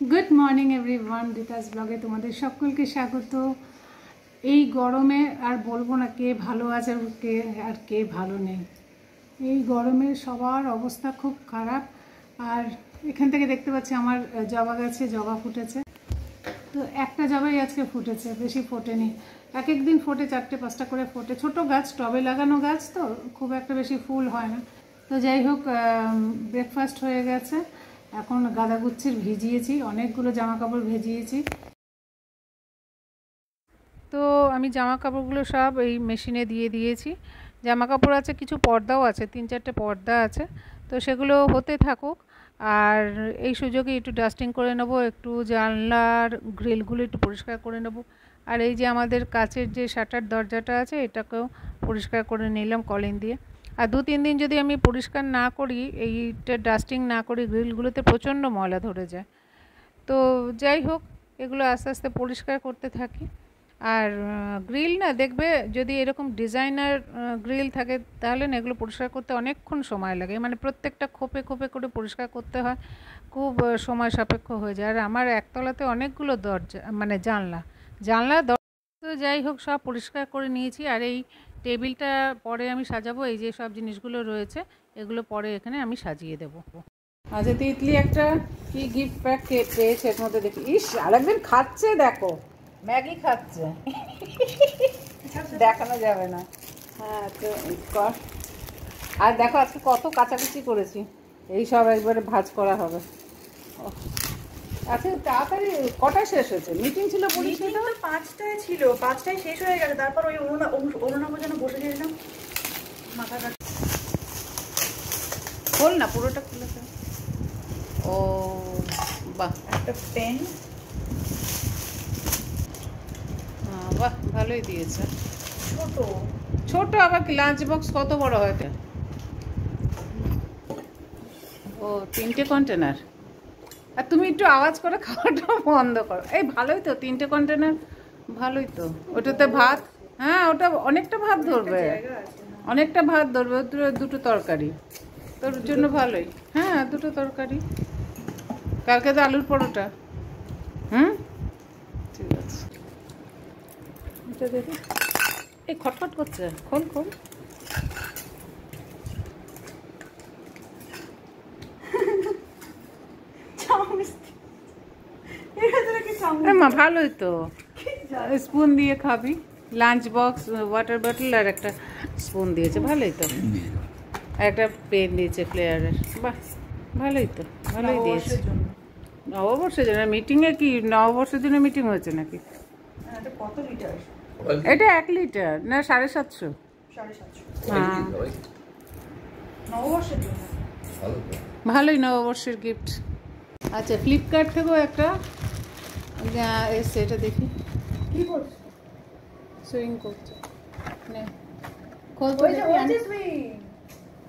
Good morning everyone, রিতাস ব্লগে তোমাদের সকলকে স্বাগত। এই গরমে আর বলবো না কে ভালো আছে আর কে ভালো নেই। এই গরমে সবার অবস্থা খুব খারাপ। আর এখান থেকে দেখতে পাচ্ছি আমার জবা গাছে জবা ফুটেছে। তো একটা জবাই আজকে ফুটেছে, বেশি ফোটেনি। এক এক দিন ফোটে 4-5টা করে ফোটে। ছোট গাছ, টবে লাগানো গাছ, তো খুব একটা বেশি ফুল হয় না। তো যাই হোক, ব্রেকফাস্ট হয়ে গেছে। এখন গাঁদাগুচ্ছির ভিজিয়েছি, অনেকগুলো জামা কাপড় ভিজিয়েছি। তো আমি জামা কাপড়গুলো সব এই মেশিনে দিয়ে দিয়েছি। জামা কাপড় আছে, কিছু পর্দাও আছে, 3-4টে পর্দা আছে। তো সেগুলো হতে থাকুক। আর এই সুযোগে একটু ডাস্টিং করে নেব, একটু জানলার গ্রিলগুলো একটু পরিষ্কার করে নেব। আর এই যে আমাদের কাচের যে শাটার দরজাটা আছে, এটাকেও পরিষ্কার করে নিলাম কলিন দিয়ে। আর 2-3 দিন যদি আমি পরিষ্কার না করি, এইটা ডাস্টিং না করি, গ্রিলগুলোতে প্রচণ্ড ময়লা ধরে যায়। তো যাই হোক, এগুলো আস্তে আস্তে পরিষ্কার করতে থাকি। আর গ্রিল না, দেখবে যদি এরকম ডিজাইনার গ্রিল থাকে তাহলে না এগুলো পরিষ্কার করতে অনেকক্ষণ সময় লাগে। মানে প্রত্যেকটা খোপে খোপে করে পরিষ্কার করতে হয়, খুব সময় সাপেক্ষ হয়ে যায়। আর আমার একতলাতে অনেকগুলো দরজা, মানে জানলা তো যাই হোক, সব পরিষ্কার করে নিয়েছি। আর এই টেবিলটা পরে আমি সাজাবো। এই যে সব জিনিসগুলো রয়েছে, এগুলো পরে এখানে আমি সাজিয়ে দেবো। আজ তিতলি একটা কি গিফট প্যাক পেয়েছে, এর মধ্যে দেখি। ইস, আরেকদিন খাচ্ছে, দেখো ম্যাগি খাচ্ছে, দেখানো যাবে না। হ্যাঁ, তো কর। আর দেখো আজকে কত কাচাকুচি করেছি, এই সব একবারে ভাজ করা হবে। আচ্ছা, তাড়াতাড়ি কটায় শেষ হয়েছে? মিটিং ছিল, মিটিং তো 5টায় ছিল, 5টায় শেষ হয়ে গেছে। তারপর ওই অরুণা যেন বসে দিলাম মাথা কাট। খোল না, পুরোটা খুলে। ও বাহ, একটা পেন, বাহ, ভালোই দিয়েছে। ছোট ছোট আবার কি, লাঞ্চ বক্স কত বড় হয়? ও 3টে কন্টেনার। আর তুমি একটু আওয়াজ করে খাওয়াটা বন্ধ করো। এই ভালোই তো, 3টে কন্টেনার, ভালোই তো। ওটাতে ভাত, হ্যাঁ ওটা অনেকটা ভাত ধরবে, অনেকটা ভাত ধরবে। দুটো তরকারি তোর জন্য ভালোই। হ্যাঁ, 2টো তরকারি। কালকে তো আলুর পরোটা। ঠিক আছে, এটা দেখি। এই খটখট করছে, খোল খোল। মা ভালোই তো, স্পুন দিয়ে খাবি। লাঞ্চ বক্স, ওয়াটার বটল আর একটা স্পুন দিয়েছে, ভালোই তো। একটা পেন দিয়েছে ফ্লেয়ারের, বাহ ভালোই তো, ভালোই দিয়েছে। নববর্ষের জন্য মিটিংয়ে কি, নববর্ষের জন্য মিটিং হয়েছে নাকি? কত লিটার? এটা 1 লিটার না 750? 750। হ্যাঁ, নববর্ষের জন্য ভালোই, নববর্ষের গিফট। আচ্ছা, ফ্লিপকার্ট থেকেও একটা এসছে, এটা দেখি। কি করছো? সুইং করছে।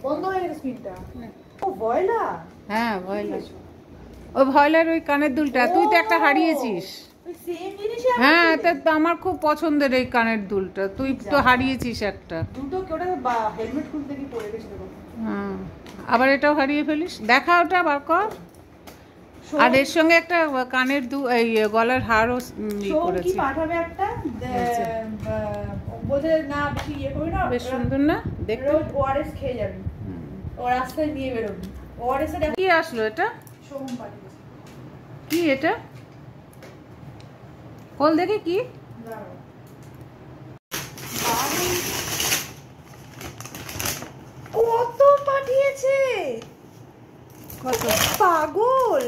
বন্ধ হয়ে গেছে স্ক্রিনটা। ও ভয়লা। হ্যাঁ, ভয়লা। ওই ভয়লার ওই কানের দুলটা তুই তো একটা হারিয়েছিস। সেম জিনিসই হ্যাঁ, তা আমার খুব পছন্দের এই কানের দুলটা, তুই তো হারিয়েছিস একটা। দুটো কেউটা হেলমেট খুলতে গিয়ে পড়ে গেছে। হ্যাঁ, আবার এটাও হারিয়ে ফেলিস, দেখা ওটা বার কর। আর এর সঙ্গে একটা কানের এই গলার হারও করেছি। পাঠাবে একটা, বলে না বেশি ইয়ে করি না, বেশ সুন্দর না দেখতে। ওআরএস খেয়ে যাবি, ও রাস্তায় নিয়ে বেরোবি। ওআরএস এর কি আসলো এটা? সোম পাঠিয়েছে। কি এটা? খোল দেখি কি। কত পাঠিয়েছে, কত পাগল।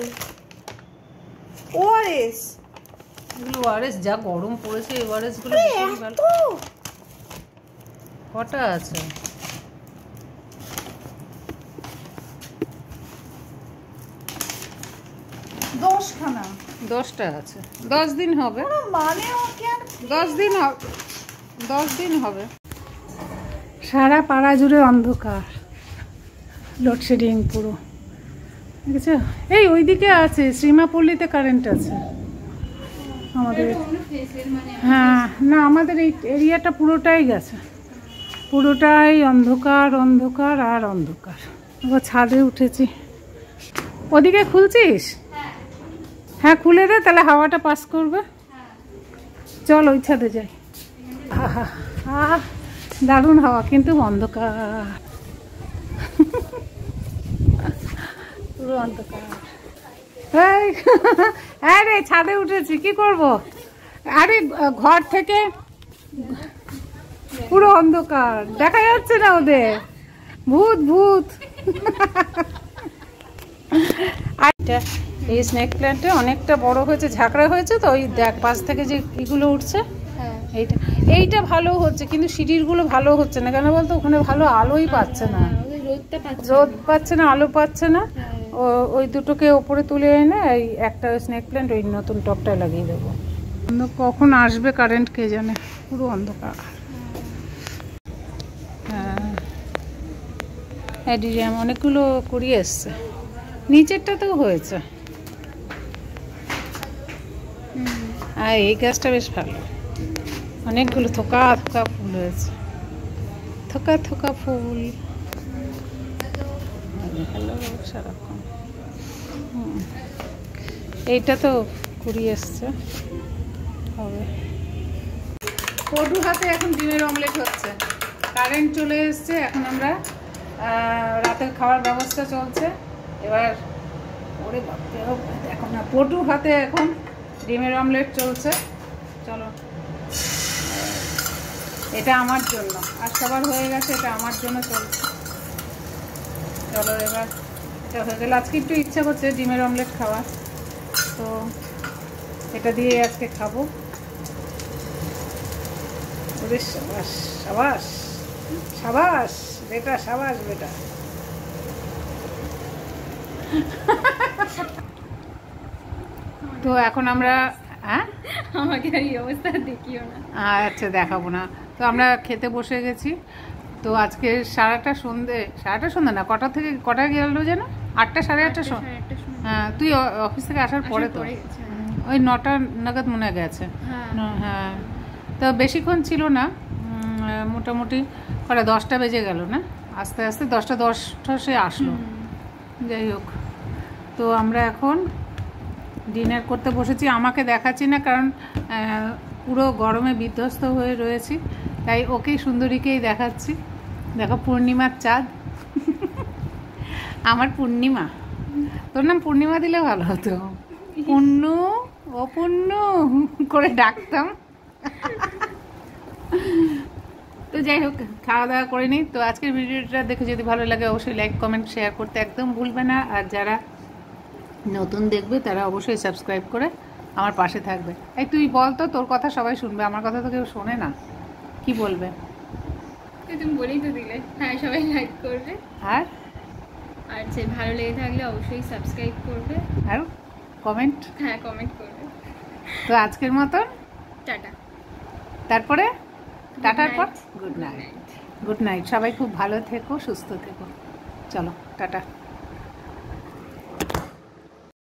ওআরএস, এগুলো ওআরএস, যা গরম পড়েছে ওআরএস গুলো ভালো। কটা আছে? 10খানা। 10টা আছে, 10 দিন হবে। মানে 10 দিন হবে, 10 দিন হবে। সারা পাড়া জুড়ে অন্ধকার, লোডশেডিং পুরো, দেখেছো? এই ওইদিকে আছে, শ্রীমাপল্লীতে কারেন্ট আছে আমাদের। হ্যাঁ না, আমাদের এই এরিয়াটা পুরোটাই গেছে, পুরোটাই অন্ধকার অন্ধকার আর অন্ধকার। আবার ছাদে উঠেছি। ওদিকে খুলছিস? হ্যাঁ খুলে দে, তাহলে হাওয়াটা পাস করবে। চল ওই ছাদে যাই। আহা, আহ দারুণ হাওয়া, কিন্তু অন্ধকার, পুরো অন্ধকার। হ্যাঁ রে, ছাদে উঠেছি, কি করব? আরে ঘর থেকে পুরো অন্ধকার, দেখা যাচ্ছে না ওদের, ভূত ভূত। এই স্নেক প্ল্যান্টে অনেকটা বড় হয়েছে, ঝাঁকড়া হয়েছে, তো ওই দেখ পাশ থেকে যে ইগুলো উঠছে, এইটা এইটা ভালো হচ্ছে, কিন্তু সিঁড়িরগুলো ভালো হচ্ছে না কেন বলতো? ওখানে ভালো আলোই পাচ্ছে না, রোদ পাচ্ছে না, আলো পাচ্ছে না। ওই দুটোকে ওপরে তুলে এনে এই একটা স্নেক প্ল্যান্ট ওই নতুন টপটায় লাগিয়ে দেবো। কখন আসবে কারেন্ট কে জানে, পুরো অন্ধকার। হ্যাঁ অ্যাডিরিয়াম অনেকগুলো কুড়িয়ে এসছে, নিচেরটাতেও হয়েছে। আর এই গাছটা বেশ ভালো, অনেকগুলো থোকা থোকা ফুল হয়েছে, থোকা থোকা ফুল, ভালো সারাক্ষণ। এইটা তো কুড়িয়ে এসছে, হবে। পটু হাতে এখন ডিমের অমলেট হচ্ছে, কারেন্ট চলে এসছে, এখন আমরা রাতের খাওয়ার ব্যবস্থা চলছে। এবার ওরে বাপরে, এখন না, পটু হাতে এখন ডিমের অমলেট চলছে। চলো, এটা আমার জন্য, আর সবার হয়ে গেছে, এটা আমার জন্য চলছে। চলো এবার এটা হয়ে গেলে, আজকে একটু ইচ্ছা করছে ডিমের অমলেট খাওয়া, তো এটা দিয়ে আজকে খাবো। ওরে সাবাস সাবাস সাবাস বেটা, সাবাস বেটা। তো এখন আমরা, হ্যাঁ আমাকে এই অবস্থা দেখিও না। আচ্ছা দেখাবো না। তো আমরা খেতে বসে গেছি। তো আজকে সারাটা সন্ধে না, কটা থেকে কটা গেল যেন, 8টা 8:30 সময়। হ্যাঁ তুই অফিস থেকে আসার পরে তো ওই 9টা নাগাদ মনে গেছে। হ্যাঁ তো বেশিক্ষণ ছিল না, মোটামুটি কটা 10টা বেজে গেল না, আস্তে আস্তে 10টা 10টা সে আসলো। যাই হোক, তো আমরা এখন ডিনার করতে বসেছি। আমাকে দেখাচ্ছি না, কারণ পুরো গরমে বিধ্বস্ত হয়ে রয়েছি, তাই ওকেই সুন্দরীকেই দেখাচ্ছি। দেখো পূর্ণিমার চাঁদ, আমার পূর্ণিমা। তোর নাম পূর্ণিমা দিলে ভালো হতো, পুণ্যু, ও পুণ্যু করে ডাকতাম। তো যাই হোক, খাওয়া দাওয়া করে নিই। তো আজকের ভিডিওটা দেখে যদি ভালো লাগে অবশ্যই লাইক কমেন্ট শেয়ার করতে একদম ভুলবে না, আর যারা নতুন দেখবে তারা অবশ্যই সাবস্ক্রাইব করে আমার পাশে থাকবে। এই তুই বল তো, তোর কথা সবাই শুনবে, আমার কথা তো কেউ শোনে না, কি বলবে? তুমি বলেই তো দিলে, হ্যাঁ সবাই লাইক করবে, আর যে ভালো লেগে থাকলে অবশ্যই সাবস্ক্রাইব করবে, আর কমেন্ট, হ্যাঁ কমেন্ট করবে। তো আজকের মতন টাটা, তারপরে টাটার পর গুড নাইট। গুড নাইট, সবাই খুব ভালো থেকো, সুস্থ থেকো। চলো টাটা।